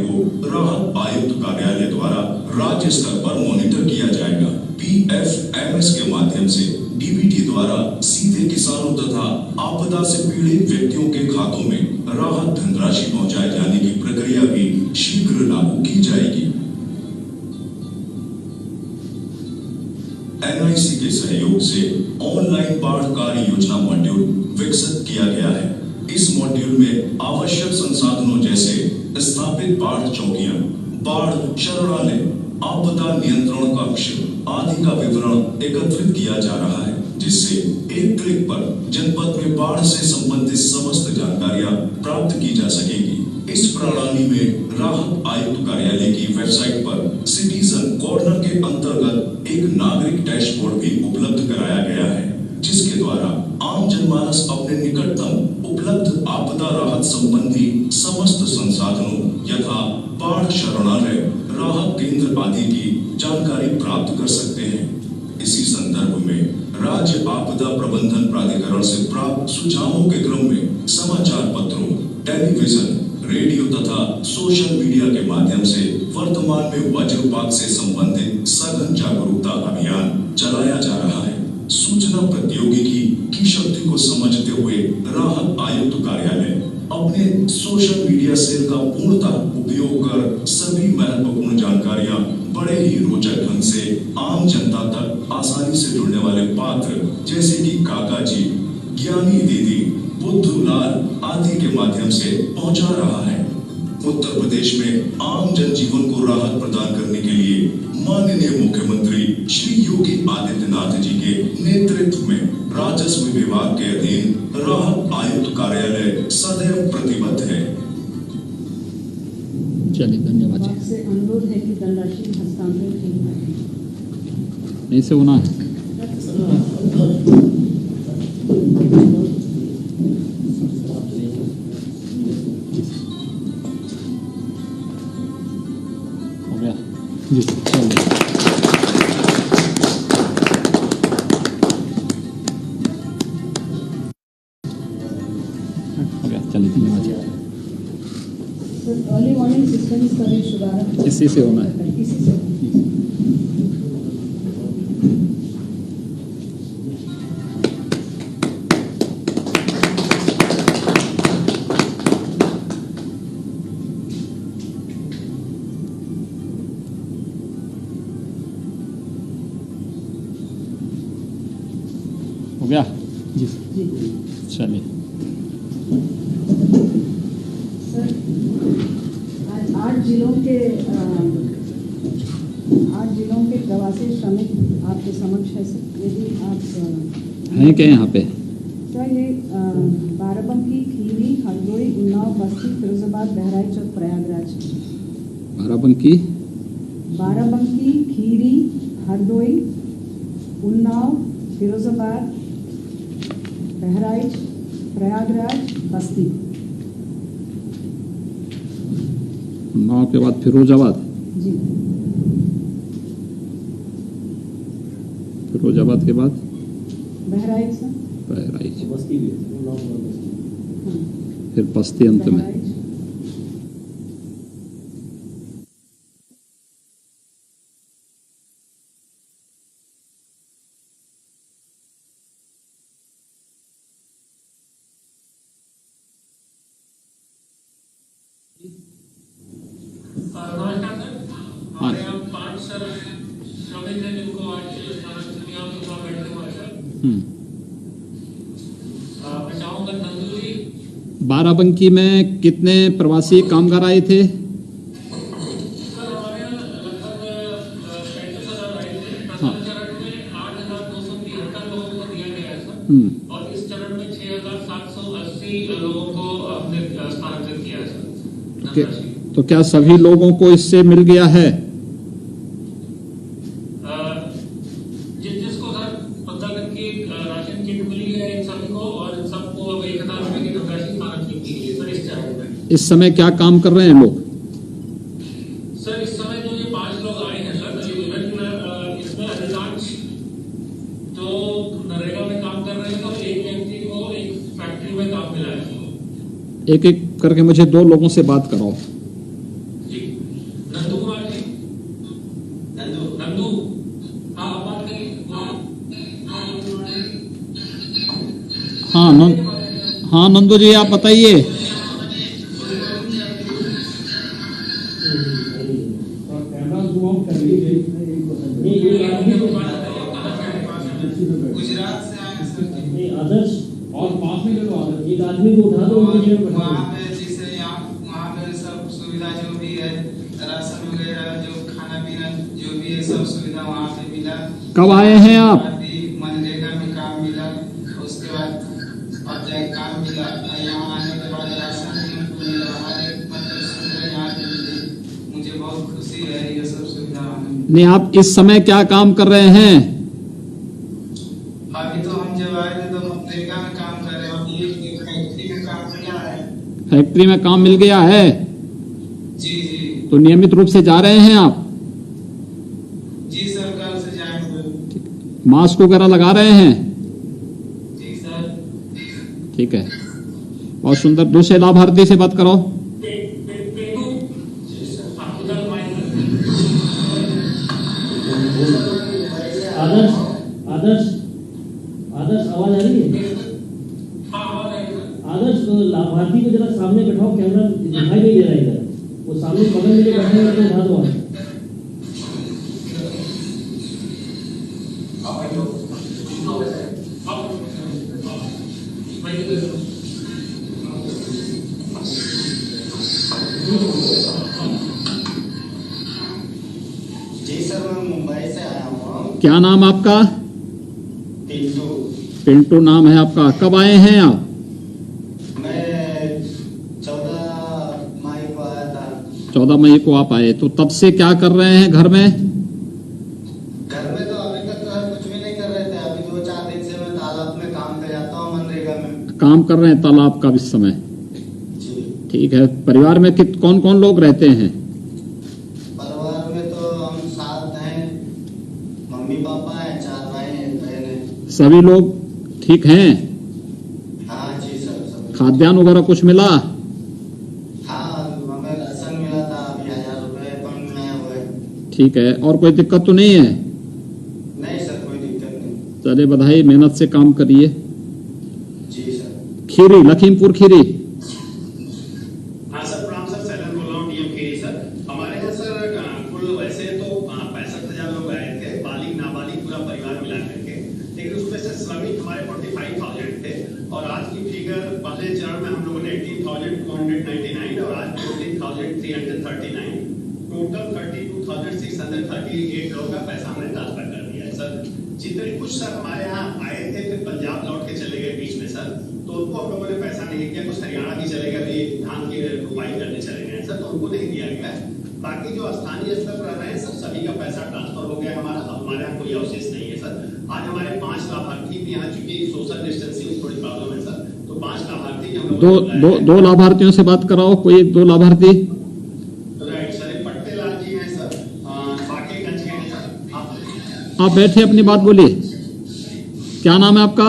को राहत आयुक्त कार्यालय द्वारा राज्य स्तर पर मॉनिटर किया जाएगा। PFMS के माध्यम से डीबीटी द्वारा सीधे किसानों तथा आपदा से पीड़ित व्यक्तियों के खातों में राहत धनराशि पहुंचाए जाने की प्रक्रिया भी शीघ्र लागू की जाएगी। NIC के सहयोग से ऑनलाइन बाढ़ कार्य योजना मॉड्यूल विकसित किया गया है। इस मॉड्यूल में आवश्यक संसाधनों जैसे स्थापित बाढ़ चौकियां, बाढ़ शरणालय, आपदा नियंत्रण कक्ष आदि का विवरण एकत्रित किया जा रहा है, जिससे एक क्लिक पर जनपद में बाढ़ से संबंधित समस्त जानकारियां प्राप्त की जा सकेगी। इस प्रणाली में राहत आयुक्त कार्यालय की वेबसाइट पर सिटीजन कॉर्नर के अंतर्गत एक नागरिक डैशबोर्ड भी उपलब्ध कराया गया है, जिसके द्वारा आम जनमानस अपने निकटतम उपलब्ध आपदा राहत संबंधी समस्त संसाधनों यथा बाढ़ शरणालय, राहत केंद्र आदि की जानकारी प्राप्त कर सकते हैं। इसी संदर्भ में राज्य आपदा प्रबंधन प्राधिकरण से प्राप्त सुझावों के क्रम में समाचार पत्रों, टेलीविजन, रेडियो तथा सोशल मीडिया के माध्यम से वर्तमान में वज्रपात से संबंधित सघन जागरूकता अभियान चलाया जा रहा है। सूचना प्रौद्योगिकी की शक्ति को समझते हुए राहत आयुक्त कार्यालय अपने सोशल मीडिया सेल का पूर्णतः उपयोग कर सभी महत्वपूर्ण जानकारियां बड़े ही रोचक ढंग से आम जनता तक आसानी से जुड़ने वाले पात्र जैसे कि काका जी, ज्ञानी दीदी, बुद्धूलाल आदि के माध्यम से पहुंचा रहा है। उत्तर प्रदेश में आम जनजीवन को राहत प्रदान करने के लिए माननीय मुख्यमंत्री श्री योगी आदित्यनाथ जी के नेतृत्व में राजस्व विभाग के अधीन राहत आयुक्त कार्यालय सदैव प्रतिबद्ध है। चलिए, धन्यवाद। आपसे अनुरोध है कि धनराशि हस्तांतरण की नहीं से होना है। हो गया जी, चलिए। हो गया, चलिए, धन्यवाद। अर्ली वार्निंग सिस्टम का भी शुभारंभ इसी से होना है। इसी से हो गया जी, चलिए। सर, आज 8 जिलों के प्रवासी श्रमिक आपके समक्ष है सर। यदि आप हैं क्या यहाँ पे? सर, ये बाराबंकी, खीरी, हरदोई, उन्नाव, बस्ती, फिरोजाबाद, बहराइच और प्रयागराज। बाराबंकी, खीरी, हरदोई, उन्नाव, फिरोजाबाद, बहराइच, प्रयागराज, बस्ती। उन्नाव के बाद फिरोजाबाद, जी। फिरोजाबाद के बाद बहराइच सर। बहराइच, बस्ती भी है, फिर बस्ती अंत में। बहराइच। हमारे यहाँ 5 श्रमिक हैं जिनको आज यहाँ पर बैठने हुआ है। मैं चाहूँगा नंदू जी। बाराबंकी में कितने प्रवासी कामगार आए थे? सर, हमारे यहाँ लगभग 35,000 आए थे। प्रथम चरण में 8,273 लोगों को दिया गया है सर, और इस चरण में 6,780 लोगों को हमने स्थानांतरित किया है सर। तो क्या सभी लोगों को इससे मिल गया है? जिसको सर 15 दिन की राशन किट मिली है इन सभी को, और इन सबको अब 1,000 रुपए की धनराशि स्थानांतरित की गई है सर इस चरण में। इस समय क्या काम कर रहे हैं लोग? सर, इस समय जो ये 5 लोग आए हैं सर, इसमें अधिकांश तो नरेगा में काम कर रहे हैं और एक व्यक्ति को एक फैक्ट्री में काम मिला है। एक एक करके मुझे 2 लोगों से बात कराओ। हाँ नंदू जी आप बताइए। गुजरात से आए सर। आदर्श और पास में ले लो आदर्श, एक आदमी को उठा दो उनकी जगह पर वहाँ पे जैसे वहाँ पे सब सुविधा जो भी है, राशन वगैरह जो खाना पीना जो भी है सब सुविधा वहाँ पे मिला। कब आए हैं आप? मनरेगा में काम मिला, उसके बाद अब जाए काम मिला, यहाँ आने के बाद राशन भी हमको मिला, हर एक मतलब सुविधा यहाँ पे मिली। मुझे बहुत खुशी है ये सब सुविधा हमें। नहीं आप इस समय क्या काम कर रहे हैं? अभी तो हम जब आए थे तो मनरेगा में काम कर रहे हैं, अभी एक फैक्ट्री में काम किया है। फैक्ट्री में काम मिल गया है? जी जी तो नियमित रूप से जा रहे हैं आप? जी सर, कल से जाएंगे। मास्क वगैरह लगा रहे हैं? जी सर। ठीक है, बहुत सुंदर। दूसरे लाभार्थी से बात करो। आदर्श आदर्श आदर्श आवाज आ रही है? आदर्श लाभार्थी को जरा सामने बैठाओ, कैमरा दिखाई नहीं दे रहा है इधर, वो सामने बगल में जो बैठे हैं उनको उठा दो। जी सर, मैं मुंबई से आया हूँ। क्या नाम आपका? पिंटू। पिंटू नाम है आपका। कब आए हैं आप? मैं 14 मई को आया था। 14 मई को आप आए, तो तब से क्या कर रहे हैं घर में? घर में तो अभी तक तो कुछ भी नहीं कर रहे थे। अभी 2-4 दिन से मैं तालाब में काम पे जाता हूँ, मनरेगा में काम कर रहे हैं तालाब का इस समय? जी। ठीक है। परिवार में कौन कौन लोग रहते हैं? परिवार में तो हम 7 हैं, मम्मी पापा हैं, 4 भाई हैं, एक बहन है। सभी लोग ठीक हैं? हाँ जी सर, सब। खाद्यान्न वगैरह कुछ मिला? हाँ, हमें राशन मिला था, अभी 1000 रुपए अकाउंट में आया हुआ है। ठीक है। और कोई दिक्कत तो नहीं है? नहीं सर, कोई दिक्कत नहीं। चलिए बधाई, मेहनत से काम करिए। जी सर। खीरी, लखीमपुर खीरी। हाँ सर, प्रणाम सर, सैलन बोल रहा हूँ, डीएम खीरी सर। हमारे यहाँ सर कुल वैसे तो 65,000 लोग आए थे, बालिग नाबालिग पूरा परिवार मिला करके, लेकिन उसमें से श्रमिक हमारे 45,000 थे। और आज की फिगर पहले चरण में हम लोगों ने 18,299 और आज 14,339, टोटल 32,638 लोगों का पैसा हमने ट्रांसफर कर दिया है सर। जितने कुछ सर हमारे यहाँ आए थे फिर पंजाब लौट के चले गए बीच में सर, तो उनको हम लोगों ने पैसा नहीं दिया। कुछ हरियाणा भी चले गए, अभी धान की रुपाई करने चले गए सर, तो उनको नहीं दिया गया है। बाकी जो स्थानीय स्तर पर रह रहे हैं सर, सभी का पैसा ट्रांसफर हो गया हमारा। अब हमारे यहाँ कोई अवशेष नहीं है सर। आज हमारे 5 लाभार्थी भी यहाँ, चूंकि सोशल डिस्टेंसिंग थोड़ी प्रॉब्लम है सर, तो 5 लाभार्थी के हम लोग दो लाभार्थियों से बात कराओ। कोई 1-2 लाभार्थी। राइट सर, एक पट्टेलाल जी हैं सर, पाकेगंज के हैं सर। आप बैठे अपनी बात बोलिए। क्या नाम है आपका?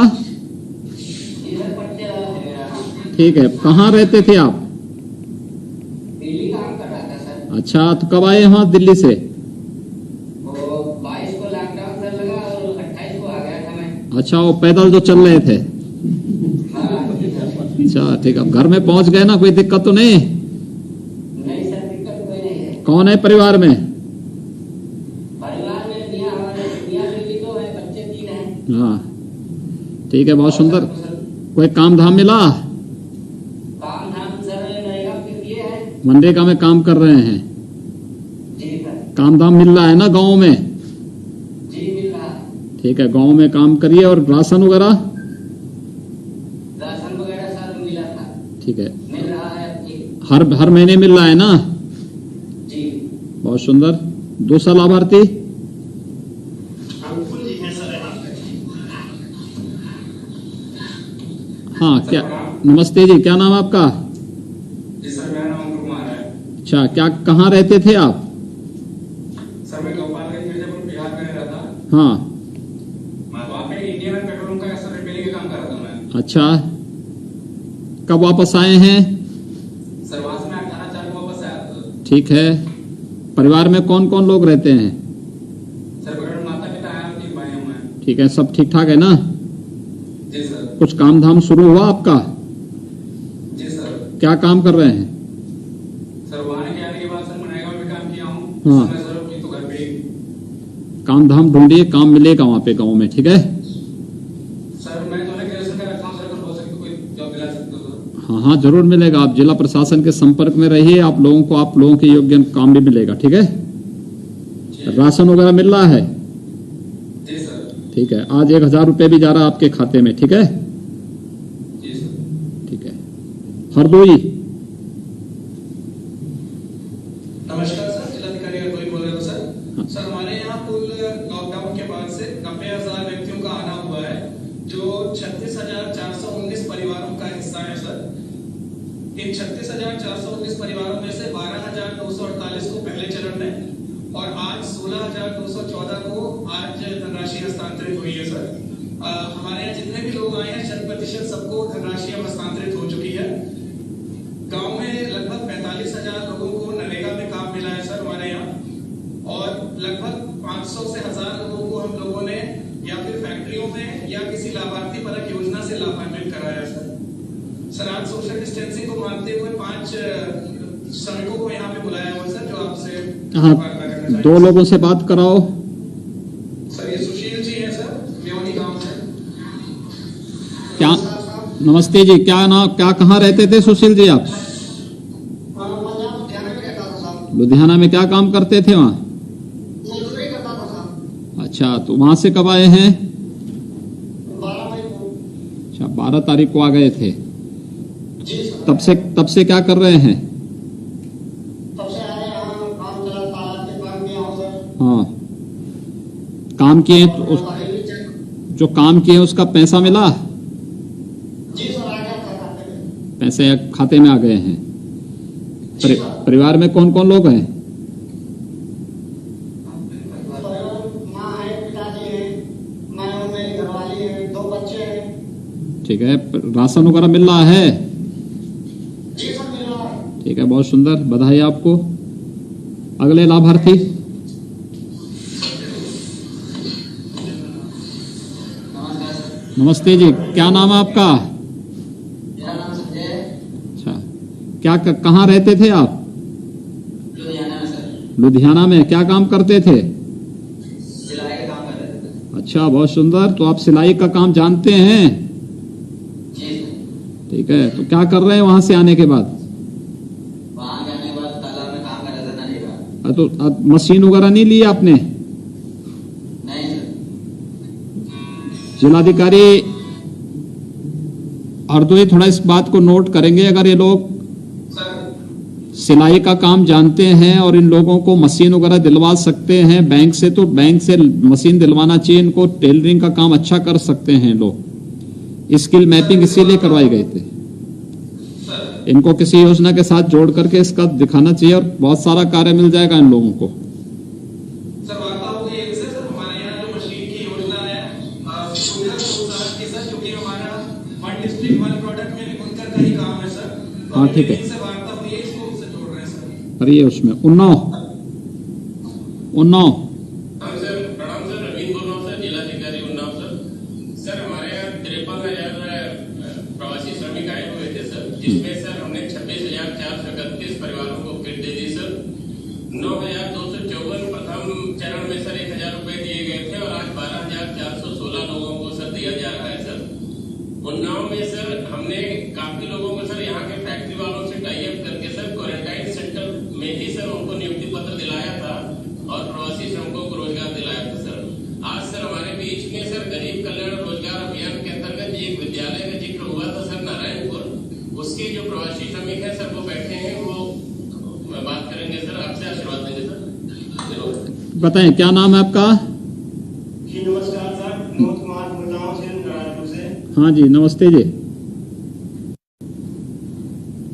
ठीक है। कहाँ रहते थे आप? दिल्ली काम कर रहा था सर। अच्छा, तो कब आए वहाँ दिल्ली से? वो 22 को लॉकडाउन सर लगा और 28 को आ गया था मैं। अच्छा, वो पैदल जो चल रहे थे? हाँ जी सर। अच्छा ठीक है। अब घर में पहुँच गए ना, कोई दिक्कत तो नहीं? नहीं सर, दिक्कत कोई नहीं है। कौन है परिवार में? परिवार में मियाँ बीवी तो है, बच्चे 3 हैं। हाँ ठीक है, बहुत सुंदर। सर, कोई काम धाम मिला? काम धाम सर नरेगा के लिए है। मनरेगा में काम कर रहे हैं? जी सर। काम धाम मिल रहा है ना गाँव में? जी मिल रहा है। ठीक है, गाँव में काम करिए। और राशन वगैरह? राशन वगैरह सर मिला था, ठीक है। मिल रहा है जी। हर महीने मिल रहा है ना? जी। बहुत सुंदर। दूसरा लाभार्थी? अंकुल जी हैं सर यहाँ पे। हाँ क्या? नमस्ते जी, क्या नाम है आपका? जी सर, मेरा नाम अंकुर कुमार है। अच्छा, क्या कहाँ रहते थे आप? सर, मैं गोपालगंज मिर्जापुर बिहार में रह रहा था। हाँ। वहाँ पे इंडियन पेट्रोल का सर रिपेयरिंग का काम कर रहा था मैं। अच्छा, कब वापस आए हैं? सर, वहाँ से मैं 18/4 को वापस आया था। ठीक है। परिवार में कौन कौन लोग रहते हैं? सर, बगैर माता पिता आया, 3 भाई हूँ मैं। ठीक है, सब ठीक ठाक है ना? जी सर। कुछ काम धाम शुरू हुआ आपका? जी सर। क्या काम कर रहे हैं? सर वहाँ के आने के बाद सर मनरेगा में काम किया हूँ। हाँ। सर अभी तो घर पे ही। काम धाम ढूंढिए, काम मिलेगा वहाँ पे गाँव में, ठीक है? सर मैं तो ग्रेजुएशन कर रखा हूँ सर, अगर हो सके तो कोई जॉब दिला सकते हो सर। हाँ हाँ, जरूर मिलेगा। आप जिला प्रशासन के संपर्क में रहिए, आप लोगों के योग्य काम भी मिलेगा, ठीक है? राशन वगैरह मिल रहा है? जी सर। ठीक है। आज 1000 रुपये भी जा रहा है आपके खाते में, ठीक है? जी सर। ठीक है। हरदोई। नमस्कार सर, जिलाधिकारी हरदोई बोल रहे हो सर। हाँ। सर हमारे यहाँ कुल लॉकडाउन के बाद से 90,000 व्यक्तियों का आना हुआ है, जो 36,419 परिवारों का हिस्सा है सर। इन 36,419 परिवारों में से 12,948 को पहले चरण में और आज 16,214 को आज धनराशि हस्तांतरित हुई है सर। हमारे यहाँ जितने भी लोग आए हैं 100% सबको धनराशि अब हस्तांतरित हो चुकी है। गांव में लगभग 45,000 लोगों को नरेगा में काम मिला है सर हमारे यहाँ, और लगभग 500 से 1000 लोगों को हम लोगों ने या फिर फैक्ट्रियों में या किसी लाभार्थी परक योजना से लाभान्वित कराया सर। सर आज सोशल डिस्टेंसिंग को मानते हुए 5 श्रमिकों को यहाँ पे बुलाया हुआ सर, जो आपसे हाँ, वार्ता करना चाहेंगे। 2 लोगों से बात कराओ। सर ये सुशील जी है सर, मेवनी गांव से। क्या? नमस्ते जी, क्या कहाँ रहते थे सुशील जी आप? लुधियाना में क्या काम करते थे वहाँ? अच्छा, तो वहां से कब आए हैं? 12 तारीख को आ गए थे। तब से क्या कर रहे हैं? हाँ, काम किए तो जो काम किए उसका पैसा मिला? पैसे खाते में आ गए हैं। परिवार में कौन कौन लोग हैं? ठीक है। राशन वगैरह मिल रहा है? ठीक है, बहुत सुंदर, बधाई आपको। अगले लाभार्थी। नमस्ते जी, क्या नाम है आपका? मेरा नाम संजय है। अच्छा, कहाँ रहते थे आप? लुधियाना में सर। लुधियाना में क्या काम करते थे? सिलाई का काम कर रहे थे। अच्छा, बहुत सुंदर। तो आप सिलाई का काम जानते हैं? जी सर। ठीक है, तो क्या कर रहे हैं वहां से आने के बाद? वहाँ जाने के बाद तालाब में काम कर रहे थे नरेगा। तो मशीन वगैरह नहीं ली आपने? नहीं सर। जिलाधिकारी हरदोई थोड़ा इस बात को नोट करेंगे। अगर ये लोग सिलाई का काम जानते हैं और इन लोगों को मशीन वगैरह दिलवा सकते हैं बैंक से, तो बैंक से मशीन दिलवाना चाहिए इनको। टेलरिंग का काम अच्छा कर सकते हैं लोग। स्किल मैपिंग इसीलिए करवाई गई थी। इनको किसी योजना के साथ जोड़ करके इसका दिखाना चाहिए और बहुत सारा कार्य मिल जाएगा इन लोगों को। सर वार्ता हो गई है सर, हमारे यहाँ जो मशीन की योजना है सुविधा प्रोत्साहन की सर, क्योंकि हमारा 1 डिस्ट्रिक्ट 1 प्रोडक्ट में बुनकर का ही काम है सर। तो हाँ, ठीक है। इनसे वार्ता हुई है, इसको उससे जोड़ रहे हैं सर। और ये उसमें उन्नाव सर प्रणाम सर, रवीन बोल रहा हूँ सर, जिलाधिकारी उन्नाव सर। सर हमारे यहाँ 53,000 प्रवासी श्रमिक आए हुए थे सर, जिसमें सर हमने 26,431 परिवारों को किट दे दी सर। 9,254 प्रथम चरण में सर 1,000 रुपए दिए गए थे और आज 12,416 लोगों को सर दिया जा रहा है सर। उन्नाव में सर हमने काफी लोगों को सर यहाँ के फैक्ट्री वालों से टाई अप करके सर क्वारंटाइन सेंटर में ही सर उनको नियुक्ति पत्र दिलाया था और प्रवासी श्रमिकों को रोजगार दिलाया था सर। आज सर हमारे बीच में सर गरीब कल्याण रोजगार अभियान के अंतर्गत एक विद्यालय का जिक्र हुआ था सर नारायणपुर, उसके जो प्रवासी श्रमिक है सर वो बैठे हैं, वो बात करेंगे सर, आपसे आशीर्वाद देंगे सर। बताएं, क्या नाम है आपका? जी नमस्कार सर, विनोद कुमार बोल रहा हूँ नारायणपुर से। हाँ जी, नमस्ते जी।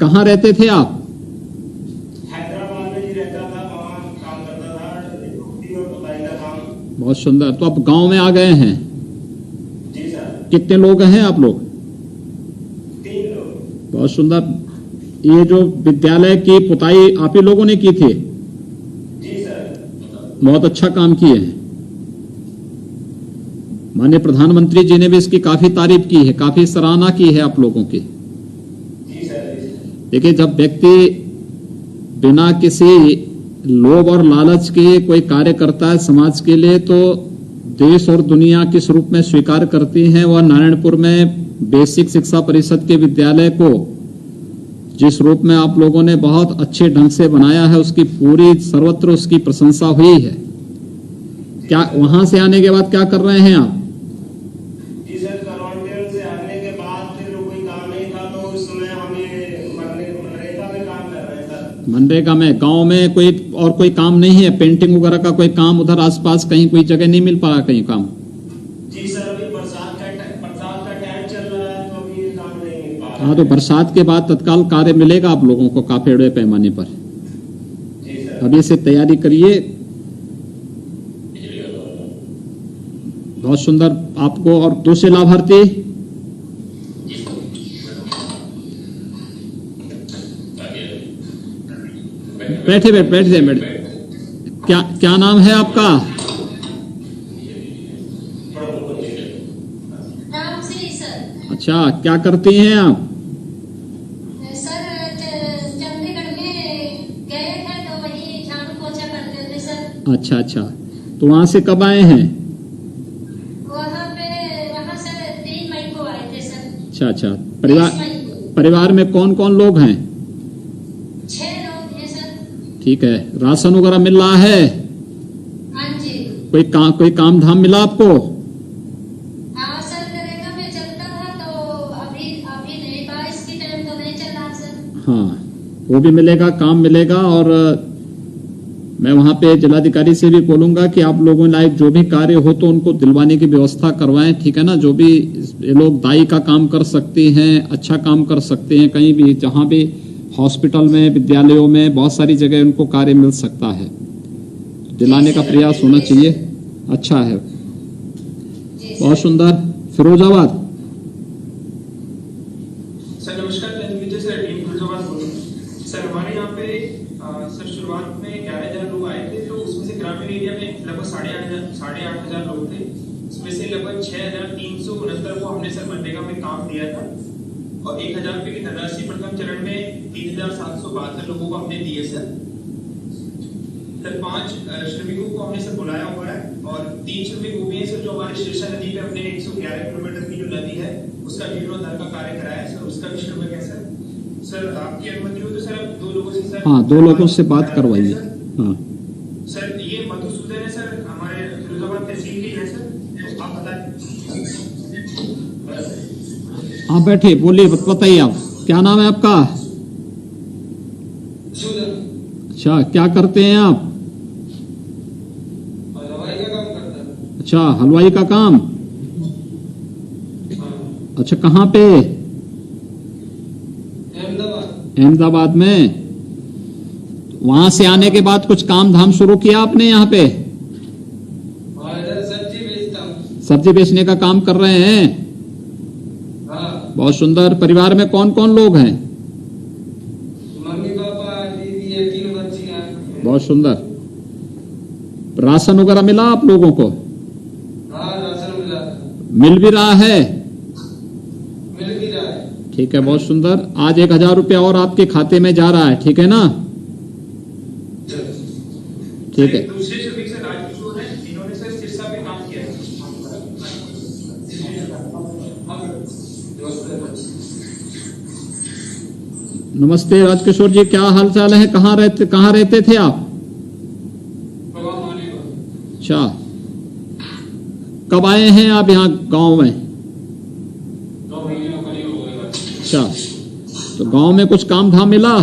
कहाँ रहते थे आप? हैदराबाद में जी रहता था, वहाँ काम करता था, रोटी और पकाई का काम। बहुत सुंदर। तो आप गांव में आ गए हैं? जी सर। कितने लोग हैं आप लोग? 3 लोग। बहुत सुंदर। ये जो विद्यालय की पुताई आप ही लोगों ने की थी? जी सर। बहुत अच्छा काम किए हैं। माननीय प्रधानमंत्री जी ने भी इसकी काफी तारीफ की है, काफी सराहना की है आप लोगों की। देखिए, जब व्यक्ति बिना किसी लोभ और लालच के कोई कार्य करता है समाज के लिए, तो देश और दुनिया किस रूप में स्वीकार करती है। वह नारायणपुर में बेसिक शिक्षा परिषद के विद्यालय को जिस रूप में आप लोगों ने बहुत अच्छे ढंग से बनाया है, उसकी पूरी सर्वत्र उसकी प्रशंसा हुई है। क्या वहां से आने के बाद क्या कर रहे हैं आप? जी सर, करवानपुर से आने के बाद फिर कोई काम नहीं था, तो उस समय हमें मनरेगा में काम कर रहे हैं सर। मनरेगा में गांव में कोई काम नहीं है? पेंटिंग वगैरह का कोई काम उधर आसपास कहीं कोई जगह नहीं मिल पा रहा कहीं काम? जी सर, अभी बरसात का टाइम चल रहा है, तो अभी काम नहीं मिल पा रहा। हाँ, तो बरसात के बाद तत्काल कार्य मिलेगा आप लोगों को काफी बड़े पैमाने पर। जी सर, अभी से तैयारी करिए। बहुत सुंदर। आपको और दूसरे लाभार्थी? बैठे। क्या नाम है आपका? अच्छा, क्या करती हैं आप? सर, चंडीगढ़ में गए थे तो वही झाड़ू पोछा करते थे सर। अच्छा, तो वहां से कब आए हैं? वहाँ से 3 मई को आए थे सर। अच्छा। परिवार में कौन कौन लोग हैं? 6 लोग हैं सर। ठीक है। राशन वगैरह मिल रहा है? हाँ जी। कोई काम धाम मिला आपको? हाँ सर, नरेगा में चलता था, तो अभी नहीं, बारिश की टाइम तो नहीं चल रहा सर। हाँ, वो भी मिलेगा, काम मिलेगा। और मैं वहां पे जिलाधिकारी से भी बोलूंगा कि आप लोगों लायक जो भी कार्य हो तो उनको दिलवाने की व्यवस्था करवाएं, ठीक है ना। जो भी ये लोग दाई का काम कर सकते हैं, अच्छा काम कर सकते हैं, कहीं भी जहां भी हॉस्पिटल में, विद्यालयों में, बहुत सारी जगह उनको कार्य मिल सकता है। दिलाने का प्रयास होना चाहिए। अच्छा है, बहुत सुंदर। फिरोजाबाद। सर नमस्कार, मैं विजय सर, टीम फिरोजाबाद बोल रहा हूं। सर हमारे यहाँ पे सर शुरुआत में 11,000 लोग आए थे, तो उसमें से ग्रामीण एरिया में लगभग 8,500 लोग थे। उसमें से लगभग 6,369 को हमने सर मनरेगा में काम दिया था, और 1,000 रुपए की धनराशि प्रथम चरण में 3,772 लोगों को हमने दिए सर। 5 श्रमिकों को हमने सर बुलाया हुआ है, और 3 श्रमिक वो भी हैं सर जो हमारे शीर्षा नदी पे हमने 111 किलोमीटर की जो नदी है उसका जीर्णोद्धार का कार्य कराया है सर, उसका भी श्रमिक है सर। सर आपकी अनुमति हो तो सर अब 2 लोगों से सर। हाँ, 2 लोगों से बात करवाइए। हाँ सर, ये मधुसूदन है सर, हमारे फिरोजाबाद तहसील के है सर, तो आप बताएं। हाँ, बैठिए, बोलिए, बताइए आप। क्या नाम है आपका? अच्छा, क्या करते हैं आप? हलवाई का काम करता है। अच्छा, हलवाई का काम। अच्छा, कहाँ पे? अहमदाबाद में। वहां से आने के बाद कुछ काम धाम शुरू किया आपने यहाँ पे? सब्जी बेचता हूँ। सब्जी बेचने का काम कर रहे हैं? हाँ। बहुत सुंदर। परिवार में कौन कौन लोग हैं? मम्मी पापा दीदी है, 3 बच्चियां। बहुत सुंदर। राशन वगैरह मिला आप लोगों को? हाँ, राशन मिला। मिल भी रहा है? मिल भी रहा है। ठीक है, बहुत सुंदर। आज 1,000 रुपया और आपके खाते में जा रहा है, ठीक है ना? ठीक है। दूसरे श्रमिक से राजकिशोर है, जिन्होंने सर सिरसा पे काम किया है। नमस्ते राजकिशोर जी, क्या हाल चाल है? कहाँ रहते थे आप? अच्छा, कब आए हैं आप यहाँ गांव में? 2 महीने करीब हो गए। अच्छा, तो गांव में कुछ काम धाम मिला?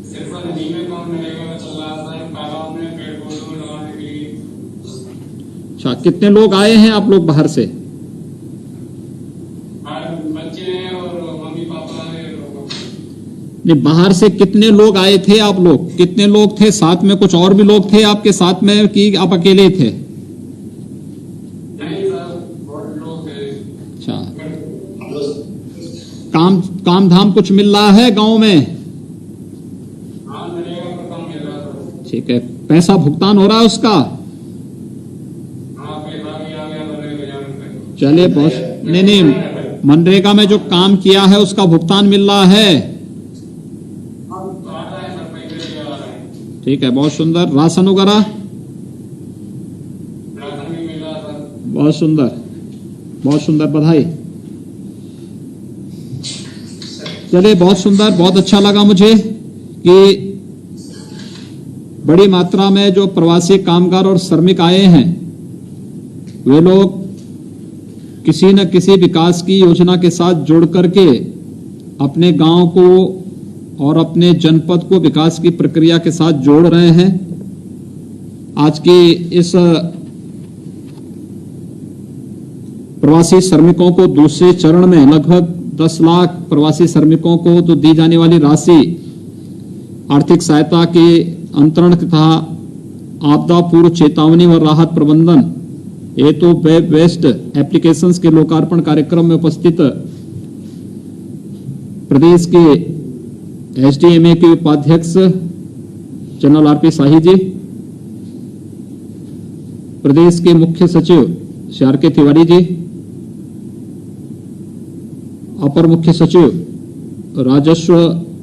सिर्फ नदी में काम मिलेगा, चल रहा था तालाब में पेड़ पौधे लगाने के लिए। अच्छा, कितने लोग आए हैं आप लोग बाहर से? बच्चे हैं और मम्मी पापा है। नहीं, बाहर से कितने लोग आए थे आप लोग? कितने लोग थे साथ में? कुछ और भी लोग थे आपके साथ में कि आप अकेले थे? नहीं सर, बहुत लोग थे। अच्छा, काम धाम कुछ मिल रहा है गांव में? हाँ, नरेगा का काम मिल रहा था। ठीक है, पैसा भुगतान हो रहा है उसका? हाँ, पैसा भी आ गया। चलिए बहुत, नहीं, मनरेगा में जो काम किया है उसका भुगतान मिल रहा है। ठीक है, बहुत सुंदर। राशन वगैरह बहुत सुंदर, बहुत सुंदर, बधाई। चलिए बहुत सुंदर, बहुत अच्छा लगा मुझे कि बड़ी मात्रा में जो प्रवासी कामगार और श्रमिक आए हैं वे लोग किसी न किसी विकास की योजना के साथ जुड़ करके अपने गांव को और अपने जनपद को विकास की प्रक्रिया के साथ जोड़ रहे हैं। आज की इस प्रवासी श्रमिकों को दूसरे चरण में लगभग 10 लाख प्रवासी श्रमिकों को तो दी जाने वाली राशि आर्थिक सहायता के अंतरण तथा आपदा पूर्व चेतावनी व राहत प्रबंधन ये तो वेब बेस्ड एप्लीकेशंस के लोकार्पण कार्यक्रम में उपस्थित प्रदेश के एसडीएमए के उपाध्यक्ष जनरल आरपी शाही जी, प्रदेश के मुख्य सचिव श्री आर के तिवारी जी, अपर मुख्य सचिव राजस्व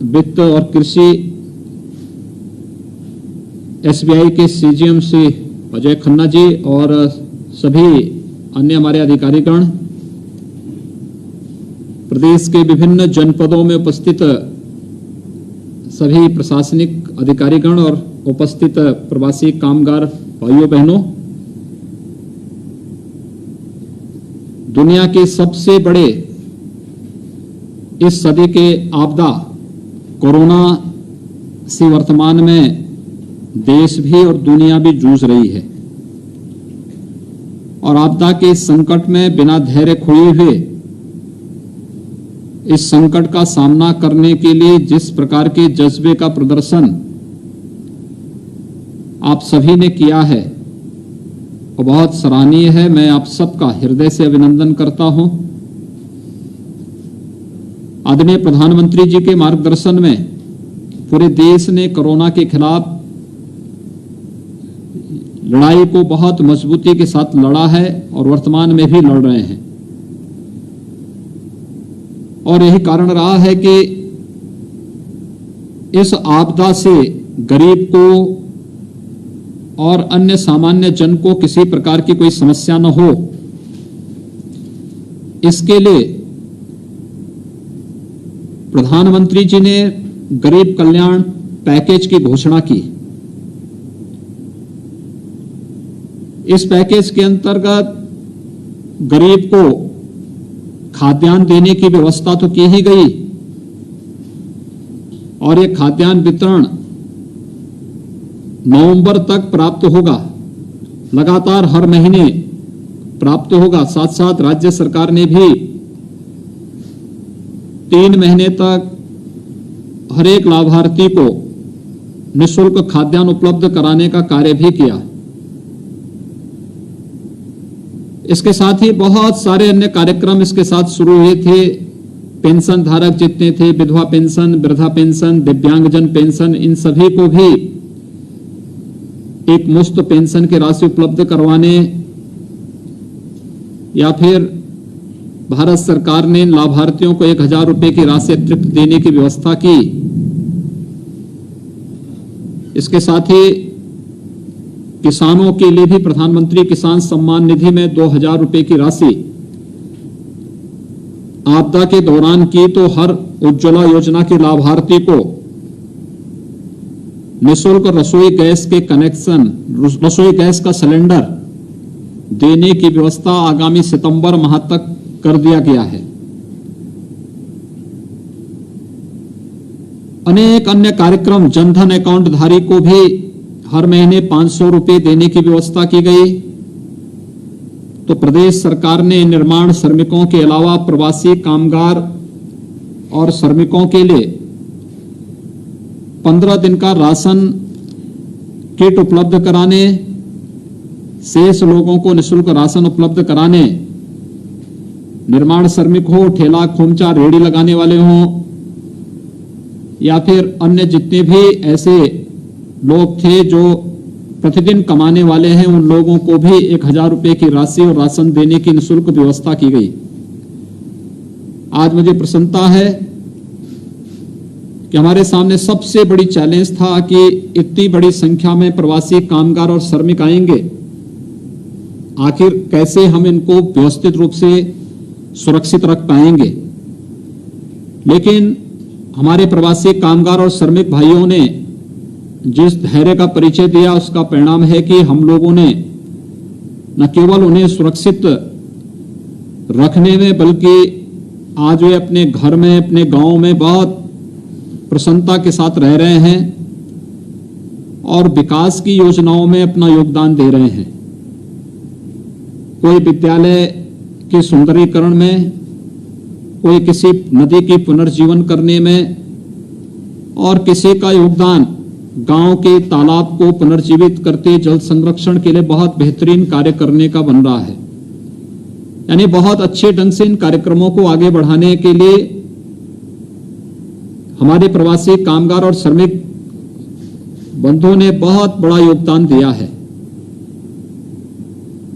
वित्त और कृषि एसबीआई के सीजीएम श्री अजय खन्ना जी और सभी अन्य हमारे अधिकारीगण, प्रदेश के विभिन्न जनपदों में उपस्थित सभी प्रशासनिक अधिकारीगण और उपस्थित प्रवासी कामगार भाइयों बहनों, दुनिया के सबसे बड़े इस सदी के आपदा कोरोना से वर्तमान में देश भी और दुनिया भी जूझ रही है और आपदा के संकट में बिना धैर्य खोए हुए इस संकट का सामना करने के लिए जिस प्रकार के जज्बे का प्रदर्शन आप सभी ने किया है वो बहुत सराहनीय है। मैं आप सबका हृदय से अभिनंदन करता हूं। आदरणीय प्रधानमंत्री जी के मार्गदर्शन में पूरे देश ने कोरोना के खिलाफ लड़ाई को बहुत मजबूती के साथ लड़ा है और वर्तमान में भी लड़ रहे हैं और यही कारण रहा है कि इस आपदा से गरीब को और अन्य सामान्य जन को किसी प्रकार की कोई समस्या न हो, इसके लिए प्रधानमंत्री जी ने गरीब कल्याण पैकेज की घोषणा की। इस पैकेज के अंतर्गत गरीब को खाद्यान्न देने की व्यवस्था तो की ही गई और ये खाद्यान्न वितरण नवंबर तक प्राप्त होगा, लगातार हर महीने प्राप्त होगा। साथ साथ राज्य सरकार ने भी 3 महीने तक हर एक लाभार्थी को निःशुल्क खाद्यान्न उपलब्ध कराने का कार्य भी किया। इसके साथ ही बहुत सारे अन्य कार्यक्रम इसके साथ शुरू हुए थे। पेंशन धारक जितने थे, विधवा पेंशन, वृद्धा पेंशन, दिव्यांगजन पेंशन, इन सभी को भी एक मुफ्त पेंशन की राशि उपलब्ध करवाने या फिर भारत सरकार ने लाभार्थियों को 1000 रुपए की राशि अतिरिक्त देने की व्यवस्था की। इसके साथ ही किसानों के लिए भी प्रधानमंत्री किसान सम्मान निधि में 2000 रुपए की राशि आपदा के दौरान की तो हर उज्ज्वला योजना के लाभार्थी को निःशुल्क रसोई गैस के कनेक्शन, रसोई गैस का सिलेंडर देने की व्यवस्था आगामी सितंबर माह तक कर दिया गया है। अनेक अन्य कार्यक्रम, जनधन अकाउंट धारी को भी हर महीने 500 रुपए देने की व्यवस्था की गई। तो प्रदेश सरकार ने निर्माण श्रमिकों के अलावा प्रवासी कामगार और श्रमिकों के लिए 15 दिन का राशन किट उपलब्ध कराने, शेष लोगों को निःशुल्क राशन उपलब्ध कराने, निर्माण श्रमिक हो, ठेला खोमचा रेहड़ी लगाने वाले हों या फिर अन्य जितने भी ऐसे लोग थे जो प्रतिदिन कमाने वाले हैं उन लोगों को भी 1000 रुपए की राशि और राशन देने की निःशुल्क व्यवस्था की गई। आज मुझे प्रसन्नता है कि हमारे सामने सबसे बड़ी चैलेंज था कि इतनी बड़ी संख्या में प्रवासी कामगार और श्रमिक आएंगे, आखिर कैसे हम इनको व्यवस्थित रूप से सुरक्षित रख पाएंगे। लेकिन हमारे प्रवासी कामगार और श्रमिक भाइयों ने जिस धैर्य का परिचय दिया, उसका परिणाम है कि हम लोगों ने न केवल उन्हें सुरक्षित रखने में, बल्कि आज वे अपने घर में, अपने गांव में बहुत प्रसन्नता के साथ रह रहे हैं और विकास की योजनाओं में अपना योगदान दे रहे हैं। कोई विद्यालय के सुंदरीकरण में, कोई किसी नदी की पुनर्जीवन करने में, और किसी का योगदान गांव के तालाब को पुनर्जीवित करके जल संरक्षण के लिए बहुत बेहतरीन कार्य करने का बन रहा है। यानी बहुत अच्छे ढंग से इन कार्यक्रमों को आगे बढ़ाने के लिए हमारे प्रवासी कामगार और श्रमिक बंधुओं ने बहुत बड़ा योगदान दिया है।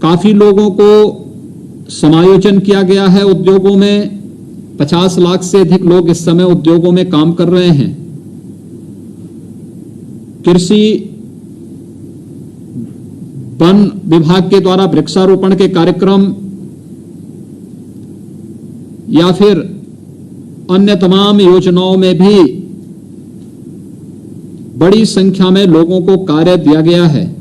काफी लोगों को समायोजन किया गया है उद्योगों में। 50 लाख से अधिक लोग इस समय उद्योगों में काम कर रहे हैं। कृषि वन विभाग के द्वारा वृक्षारोपण के कार्यक्रम या फिर अन्य तमाम योजनाओं में भी बड़ी संख्या में लोगों को कार्य दिया गया है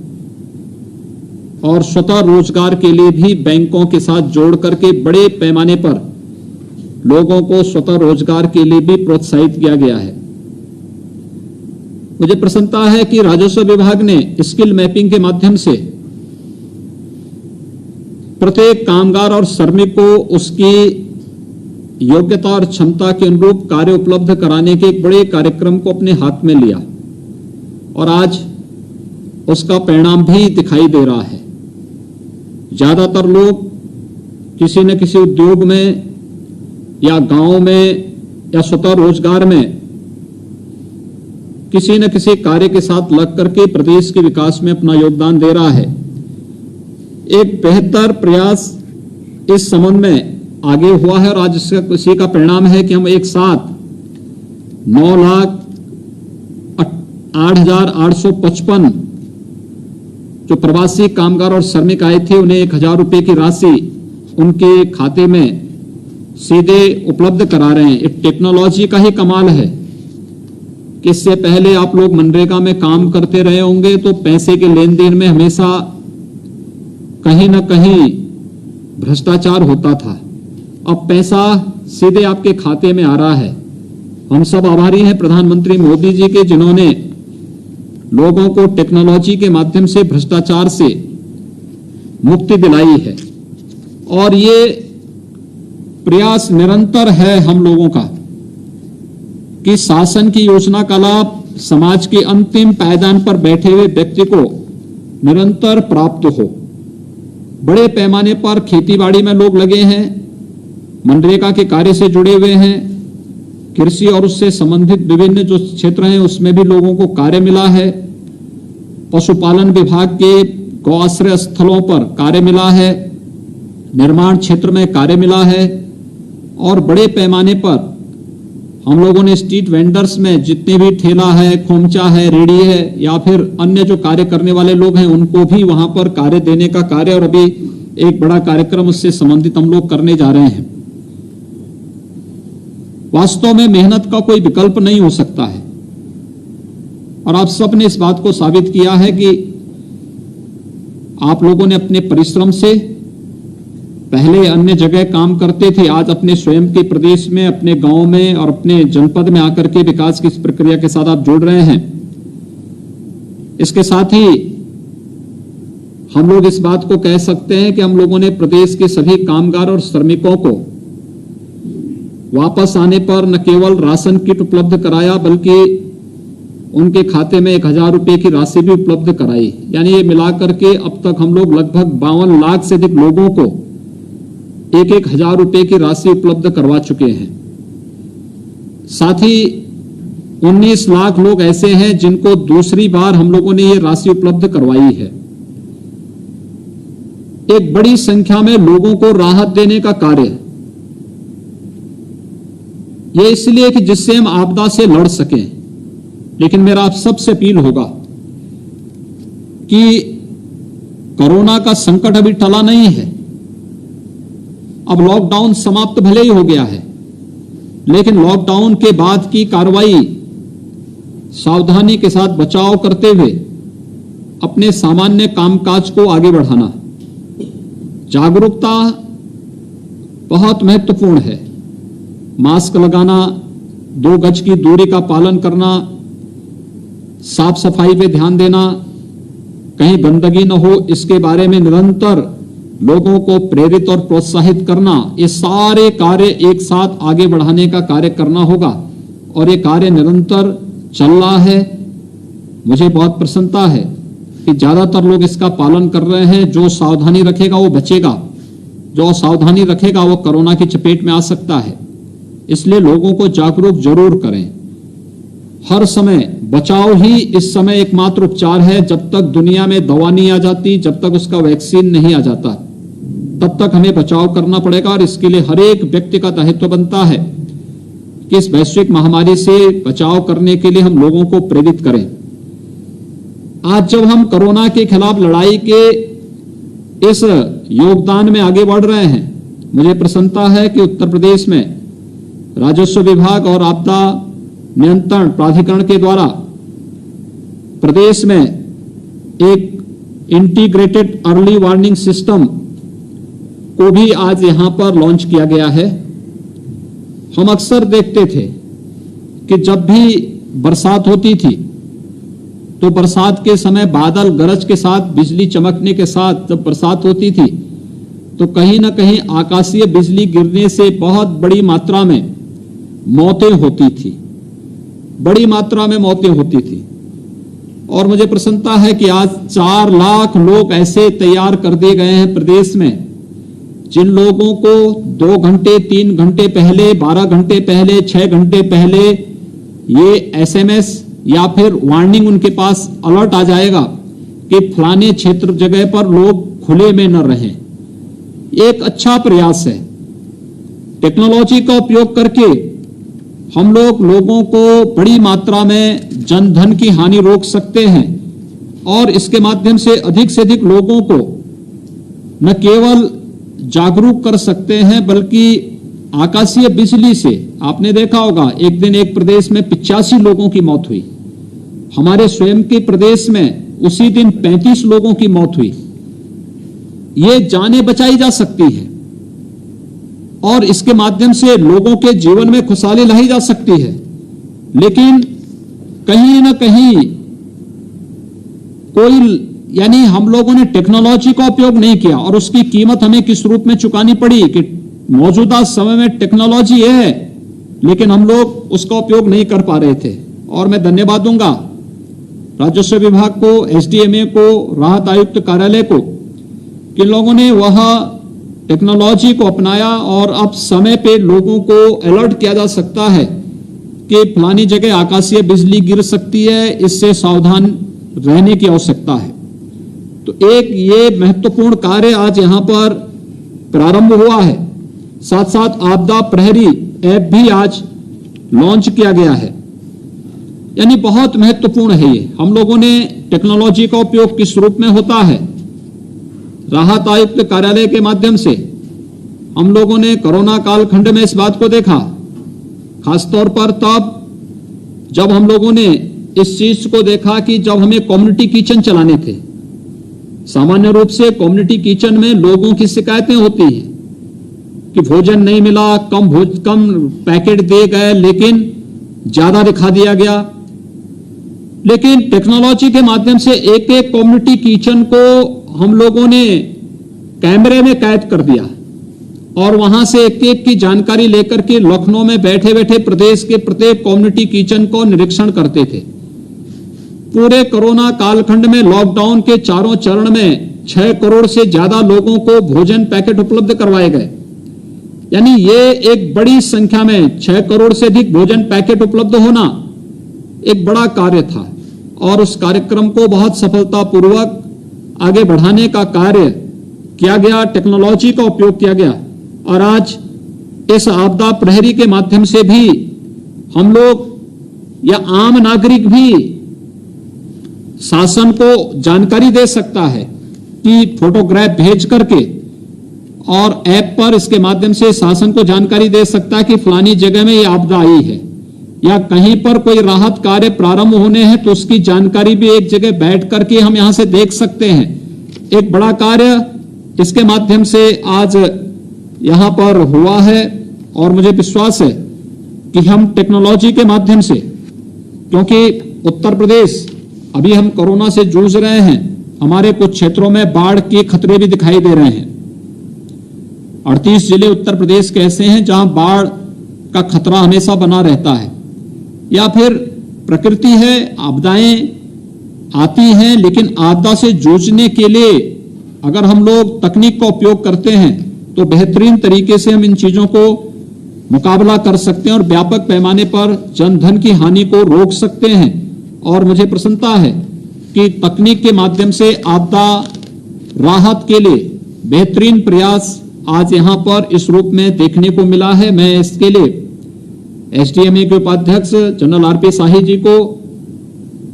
और स्वतः रोजगार के लिए भी बैंकों के साथ जोड़ करके बड़े पैमाने पर लोगों को स्वतः रोजगार के लिए भी प्रोत्साहित किया गया है। मुझे प्रसन्नता है कि राजस्व विभाग ने स्किल मैपिंग के माध्यम से प्रत्येक कामगार और श्रमिक को उसकी योग्यता और क्षमता के अनुरूप कार्य उपलब्ध कराने के एक बड़े कार्यक्रम को अपने हाथ में लिया और आज उसका परिणाम भी दिखाई दे रहा है। ज्यादातर लोग किसी न किसी उद्योग में या गांव में या स्वतः रोजगार में किसी न किसी कार्य के साथ लग करके प्रदेश के विकास में अपना योगदान दे रहा है। एक बेहतर प्रयास इस संबंध में आगे हुआ है और आज इसी का परिणाम है कि हम एक साथ 9,08,855 जो प्रवासी कामगार और श्रमिक आए थे उन्हें 1000 रुपए की राशि उनके खाते में सीधे उपलब्ध करा रहे हैं। एक टेक्नोलॉजी का ही कमाल है कि इससे पहले आप लोग मनरेगा में काम करते रहे होंगे तो पैसे के लेन देन में हमेशा कहीं ना कहीं भ्रष्टाचार होता था। अब पैसा सीधे आपके खाते में आ रहा है। हम सब आभारी हैं प्रधानमंत्री मोदी जी के, जिन्होंने लोगों को टेक्नोलॉजी के माध्यम से भ्रष्टाचार से मुक्ति दिलाई है और ये प्रयास निरंतर है हम लोगों का कि शासन की योजना का लाभ समाज के अंतिम पायदान पर बैठे हुए व्यक्ति को निरंतर प्राप्त हो। बड़े पैमाने पर खेतीबाड़ी में लोग लगे हैं, मनरेगा के कार्य से जुड़े हुए हैं, कृषि और उससे संबंधित विभिन्न जो क्षेत्र हैं उसमें भी लोगों को कार्य मिला है। पशुपालन विभाग के गौ आश्रय स्थलों पर कार्य मिला है, निर्माण क्षेत्र में कार्य मिला है और बड़े पैमाने पर हम लोगों ने स्ट्रीट वेंडर्स में जितने भी ठेला है, खोमचा है, रेडी है या फिर अन्य जो कार्य करने वाले लोग हैं उनको भी वहां पर कार्य देने का कार्य और अभी एक बड़ा कार्यक्रम उससे संबंधित हम लोग करने जा रहे हैं। वास्तव में मेहनत का कोई विकल्प नहीं हो सकता है और आप सब ने इस बात को साबित किया है कि आप लोगों ने अपने परिश्रम से पहले अन्य जगह काम करते थे, आज अपने स्वयं के प्रदेश में, अपने गांव में और अपने जनपद में आकर के विकास की इस प्रक्रिया के साथ आप जुड़ रहे हैं। इसके साथ ही हम लोग इस बात को कह सकते हैं कि हम लोगों ने प्रदेश के सभी कामगार और श्रमिकों को वापस आने पर न केवल राशन किट उपलब्ध कराया बल्कि उनके खाते में 1000 रुपए की राशि भी उपलब्ध कराई। यानी ये मिलाकर के अब तक हम लोग लगभग 52 लाख से अधिक लोगों को 1,000 रुपए की राशि उपलब्ध करवा चुके हैं। साथ ही 19 लाख लोग ऐसे हैं जिनको दूसरी बार हम लोगों ने ये राशि उपलब्ध करवाई है। एक बड़ी संख्या में लोगों को राहत देने का कार्य, ये इसलिए कि जिससे हम आपदा से लड़ सकें। लेकिन मेरा आप सबसे अपील होगा कि कोरोना का संकट अभी टला नहीं है। अब लॉकडाउन समाप्त भले ही हो गया है, लेकिन लॉकडाउन के बाद की कार्रवाई सावधानी के साथ बचाव करते हुए अपने सामान्य कामकाज को आगे बढ़ाना। जागरूकता बहुत महत्वपूर्ण है। मास्क लगाना, 2 गज की दूरी का पालन करना, साफ सफाई पे ध्यान देना, कहीं गंदगी न हो इसके बारे में निरंतर लोगों को प्रेरित और प्रोत्साहित करना, ये सारे कार्य एक साथ आगे बढ़ाने का कार्य करना होगा। और ये कार्य निरंतर चल रहा है। मुझे बहुत प्रसन्नता है कि ज्यादातर लोग इसका पालन कर रहे हैं। जो सावधानी रखेगा वो बचेगा, जो सावधानी रखेगा वो कोरोना की चपेट में आ सकता है। इसलिए लोगों को जागरूक जरूर करें। हर समय बचाव ही इस समय एकमात्र उपचार है। जब तक दुनिया में दवा नहीं आ जाती, जब तक उसका वैक्सीन नहीं आ जाता, तब तक हमें बचाव करना पड़ेगा। और इसके लिए हर एक व्यक्ति का दायित्व बनता है कि इस वैश्विक महामारी से बचाव करने के लिए हम लोगों को प्रेरित करें। आज जब हम कोरोना के खिलाफ लड़ाई के इस योगदान में आगे बढ़ रहे हैं, मुझे प्रसन्नता है कि उत्तर प्रदेश में राजस्व विभाग और आपदा नियंत्रण प्राधिकरण के द्वारा प्रदेश में एक इंटीग्रेटेड अर्ली वार्निंग सिस्टम को भी आज यहां पर लॉन्च किया गया है। हम अक्सर देखते थे कि जब भी बरसात होती थी तो बरसात के समय बादल गरज के साथ, बिजली चमकने के साथ जब बरसात होती थी तो कहीं ना कहीं आकाशीय बिजली गिरने से बहुत बड़ी मात्रा में मौतें होती थी, बड़ी मात्रा में मौतें होती थी। और मुझे प्रसन्नता है कि आज 4 लाख लोग ऐसे तैयार कर दिए गए हैं प्रदेश में, जिन लोगों को 2 घंटे 3 घंटे पहले, 12 घंटे पहले, 6 घंटे पहले ये SMS या फिर वार्निंग उनके पास अलर्ट आ जाएगा कि फलाने क्षेत्र जगह पर लोग खुले में न रहें। एक अच्छा प्रयास है। टेक्नोलॉजी का उपयोग करके हम लोगों को बड़ी मात्रा में जनधन की हानि रोक सकते हैं और इसके माध्यम से अधिक लोगों को न केवल जागरूक कर सकते हैं बल्कि आकाशीय बिजली से, आपने देखा होगा एक दिन एक प्रदेश में 85 लोगों की मौत हुई। हमारे स्वयं के प्रदेश में उसी दिन 35 लोगों की मौत हुई। ये जानें बचाई जा सकती है और इसके माध्यम से लोगों के जीवन में खुशहाली लाई जा सकती है। लेकिन कहीं ना कहीं यानी हम लोगों ने टेक्नोलॉजी का उपयोग नहीं किया और उसकी कीमत हमें किस रूप में चुकानी पड़ी कि मौजूदा समय में टेक्नोलॉजी है लेकिन हम लोग उसका उपयोग नहीं कर पा रहे थे। और मैं धन्यवाद दूंगा राजस्व विभाग को, SDMA को, राहत आयुक्त कार्यालय को कि लोगों ने वह टेक्नोलॉजी को अपनाया और अब समय पे लोगों को अलर्ट किया जा सकता है कि फलानी जगह आकाशीय बिजली गिर सकती है, इससे सावधान रहने की आवश्यकता है। तो एक ये महत्वपूर्ण कार्य आज यहां पर प्रारंभ हुआ है। साथ साथ आपदा प्रहरी ऐप भी आज लॉन्च किया गया है। यानी बहुत महत्वपूर्ण है ये। हम लोगों ने टेक्नोलॉजी का उपयोग किस रूप में होता है, राहत आयुक्त कार्यालय के माध्यम से हम लोगों ने कोरोना कालखंड में इस बात को देखा, खासतौर पर तब जब हम लोगों ने इस चीज को देखा कि जब हमें कम्युनिटी किचन चलाने थे। सामान्य रूप से कम्युनिटी किचन में लोगों की शिकायतें होती हैं कि भोजन नहीं मिला, कम पैकेट दिए गए लेकिन ज्यादा दिखा दिया गया। लेकिन टेक्नोलॉजी के माध्यम से एक कम्युनिटी किचन को हम लोगों ने कैमरे में कैद कर दिया और वहां से एक की जानकारी लेकर के लखनऊ में बैठे बैठे प्रदेश के प्रत्येक कम्युनिटी किचन को निरीक्षण करते थे। पूरे कोरोना कालखंड में लॉकडाउन के चारों चरण में 6 करोड़ से ज्यादा लोगों को भोजन पैकेट उपलब्ध करवाए गए। यानी ये एक बड़ी संख्या में 6 करोड़ से अधिक भोजन पैकेट उपलब्ध होना एक बड़ा कार्य था और उस कार्यक्रम को बहुत सफलतापूर्वक आगे बढ़ाने का कार्य किया गया, टेक्नोलॉजी का उपयोग किया गया और आज इस आपदा प्रहरी के माध्यम से भी हम लोग या आम नागरिक भी शासन को जानकारी दे सकता है कि फोटोग्राफ भेज करके और ऐप पर इसके माध्यम से शासन को जानकारी दे सकता है कि फलानी जगह में ये आपदा आई है या कहीं पर कोई राहत कार्य प्रारंभ होने हैं तो उसकी जानकारी भी एक जगह बैठ करके हम यहां से देख सकते हैं। एक बड़ा कार्य इसके माध्यम से आज यहां पर हुआ है और मुझे विश्वास है कि हम टेक्नोलॉजी के माध्यम से, क्योंकि उत्तर प्रदेश अभी हम कोरोना से जूझ रहे हैं, हमारे कुछ क्षेत्रों में बाढ़ के खतरे भी दिखाई दे रहे हैं। 38 जिले उत्तर प्रदेश के ऐसे हैं जहां बाढ़ का खतरा हमेशा बना रहता है या फिर प्रकृति है, आपदाएं आती हैं, लेकिन आपदा से जूझने के लिए अगर हम लोग तकनीक का उपयोग करते हैं तो बेहतरीन तरीके से हम इन चीजों को मुकाबला कर सकते हैं और व्यापक पैमाने पर जनधन की हानि को रोक सकते हैं। और मुझे प्रसन्नता है कि तकनीक के माध्यम से आपदा राहत के लिए बेहतरीन प्रयास आज यहां पर इस रूप में देखने को मिला है। मैं इसके लिए एसडीएमए के उपाध्यक्ष जनरल आरपी शाही जी को,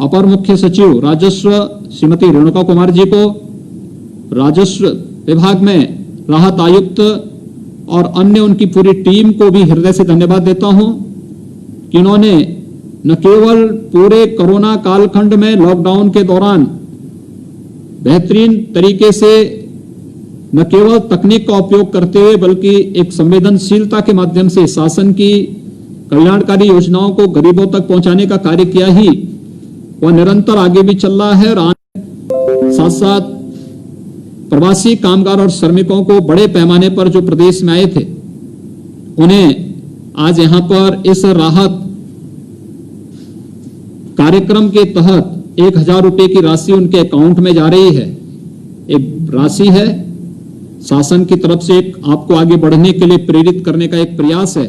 अपर मुख्य सचिव राजस्व श्रीमती रेणुका कुमार जी को, राजस्व विभाग में राहत आयुक्त और अन्य उनकी पूरी टीम को भी हृदय से धन्यवाद देता हूं कि इन्होंने न केवल पूरे कोरोना कालखंड में लॉकडाउन के दौरान बेहतरीन तरीके से न केवल तकनीक का उपयोग करते हुए बल्कि एक संवेदनशीलता के माध्यम से शासन की कल्याणकारी योजनाओं को गरीबों तक पहुंचाने का कार्य किया ही वह निरंतर आगे भी चल रहा है। और साथ साथ प्रवासी कामगार और श्रमिकों को बड़े पैमाने पर जो प्रदेश में आए थे उन्हें आज यहां पर इस राहत कार्यक्रम के तहत 1000 रुपए की राशि उनके अकाउंट में जा रही है। एक राशि है शासन की तरफ से एक आपको आगे बढ़ने के लिए प्रेरित करने का एक प्रयास है।